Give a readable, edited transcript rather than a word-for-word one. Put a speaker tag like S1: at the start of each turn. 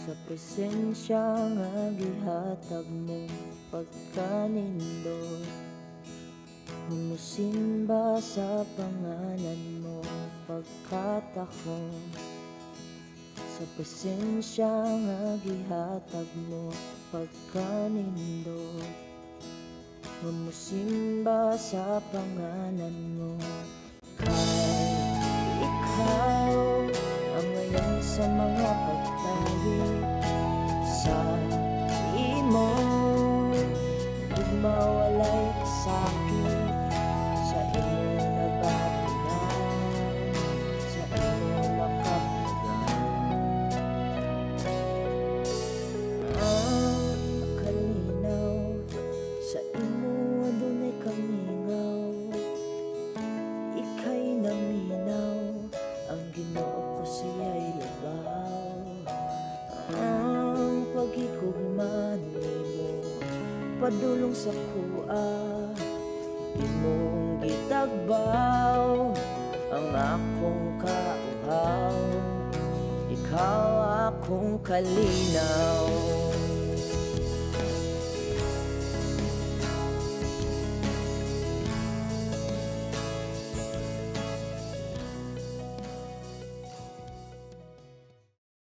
S1: Sa presensya nga gihatag mo pagkanindot, humusimba sa pangalan mo pagkatakon. Sa presensya nga gihatag mo pagkanindot, humusimba sa pangalan mo. Kay ikaw ang ngayon sa mga pagtayo sa imo, ug mawalay kasakit sa imo nabatiran, sa imo nakapugan. Ang kalinaw sa imo adunay kamingaw, ika'y naminaw, ang Ginoo ko siya'y labaw. Ang pagigugma nimo padulong sa kuha, imong gitagbaw ang akong kauhaw, ikaw akong kalinaw.